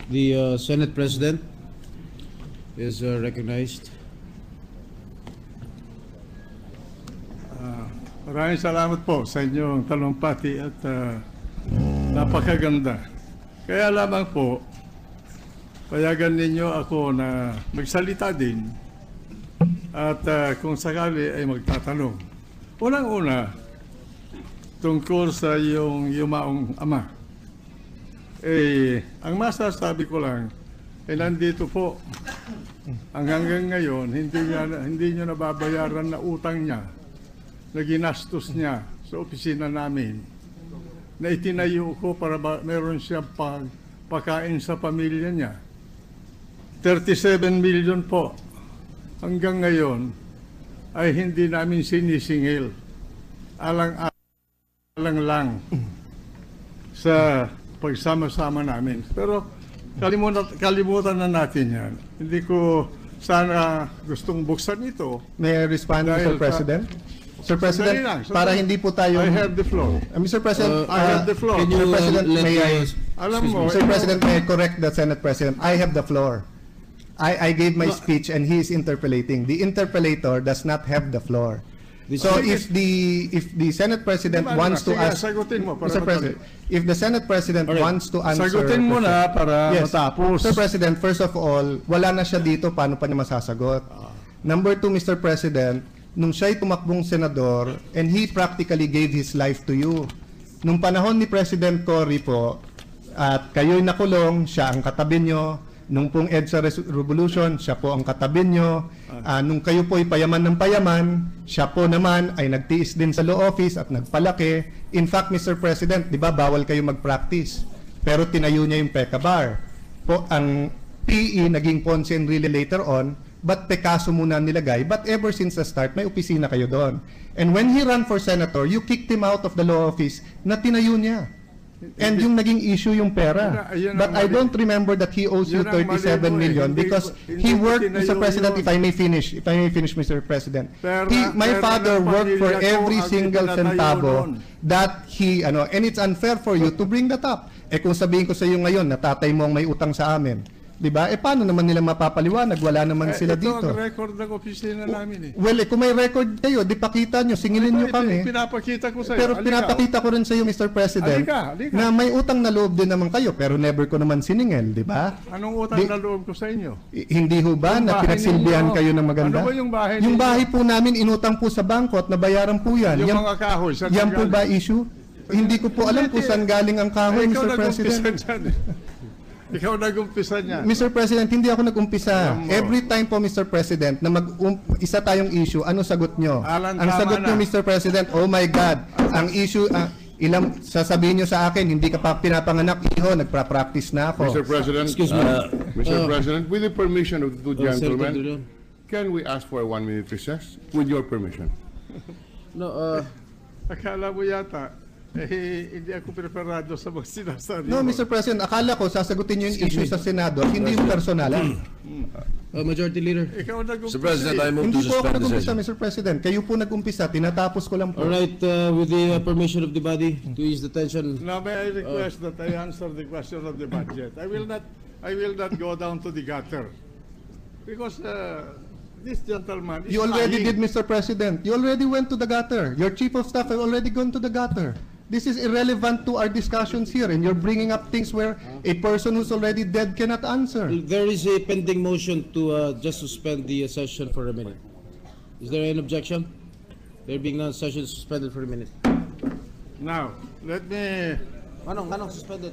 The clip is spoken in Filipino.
The Senate President is recognized. Maraming salamat po sa inyong talumpati at napakaganda. Kaya lamang po, payagan ninyo ako na magsalita din at kung sakali ay magtatanong. Unang-una, tungkol sa iyong yumaong ama. Ang masasabi ko lang, nandito po, hanggang ngayon, hindi niyo nababayaran na utang niya na ginastos niya sa opisina namin na itinayo ko para meron siyang pagkain sa pamilya niya. 37 million po. Hanggang ngayon ay hindi namin sinisingil. Alang-alang lang sa pagsama-sama namin. Pero kalimutan na natin yan. Hindi ko sana gustong buksan ito. May I respond, Mr. President? Sir President, lang, para hindi po tayo... I have the floor. Mr. President, I have the floor. Can you Mr. President, let may I... Alam mo, Mr. President, may I correct the Senate President? I have the floor. I gave my speech and he is interpolating. The interpolator does not have the floor. So if the Senate President wants to ask... Sagutin mo para Mr. President, if the Senate President wants to answer... Sagutin mo na para Yes. matapos. Mr. President, first of all, wala na siya dito, paano pa niya masasagot? Number two, Mr. President, nung siya'y tumakbong senador, and he practically gave his life to you. Nung panahon ni President Cory po, at kayo'y nakulong, siya ang katabi nyo. Nung pong EDSA Revolution, siya po ang katabi nyo. Nung kayo po'y payaman ng payaman, siya po naman ay nagtiis din sa law office at nagpalaki. In fact, Mr. President, di ba bawal kayo mag-practice? Pero tinayo niya yung PECA bar. Ang PE naging Ponce and Rile later on, but Pecaso muna nilagay. But ever since the start, may opisina kayo doon. And when he ran for senator, you kicked him out of the law office na tinayo niya. And yung naging issue yung pera. But I don't remember that he owes you 37 million because he worked, Mr. President, if I may finish, Mr. President. My father worked for every single centavo that he, and it's unfair for you to bring that up. Kung sabihin ko sa iyo ngayon na tatay mo ang may utang sa amin, di ba? Paano naman nila mapapaliwanag? Wala naman sila dito. Ito ang record ng opisina namin Well, kung may record kayo, di pakita nyo, singilin nyo kami. Pinapakita ko sa iyo. Pero pinapakita ko rin sa iyo, Mr. President, Halika. na may utang na loob din naman kayo, pero never ko naman siningil, di ba? Anong utang na loob ko sa inyo? Hindi ho ba na pinagsilbihan kayo ng maganda? Ano ba yung bahay Yung ninyo? bahay po namin, inutang po sa bangko at nabayaran po yan. Yung mga kahoy, saan Yan po galing? ba issue? Hindi ko po alam kung saan galing ang kahoy, Mr. President. Ikaw nag-umpisa niya. Mr. President, hindi ako nag-umpisa. Every time po, Mr. President, na isa tayong issue, ano sagot nyo? Ang sagot nyo, Mr. President, oh my God, ang issue, sasabihin nyo sa akin, hindi ka pa pinapanganak, iho, nagpa-practice na ako. Mr. President, Excuse me. Mr. President, with the permission of the two Senator gentlemen, Drilon. can we ask for a 1-minute recess? With your permission. No, Akala mo yata, hindi ako preparado sa mga sinasabi No, mo. Mr. President, akala ko sasagutin nyo yung issue sa Senado, hindi yung personalan. Majority Leader. Ikaw nag-umpisa. Mr. President, I move Hindi to po ako suspend the nag-umpisa, session. Mr. President. Kayo po nag-umpisa, tinatapos ko lang po. All right, with the permission of the body to ease the tension. Now may I request that I answer the question of the budget. I will not go down to the gutter. Because this gentleman is You already lying. did, Mr. President. You already went to the gutter. Your chief of staff have already gone to the gutter. This is irrelevant to our discussions here, and you're bringing up things where a person who's already dead cannot answer. There is a pending motion to just suspend the session for a minute. Is there an objection? There being none, session suspended for a minute. Now, let me Anong suspended?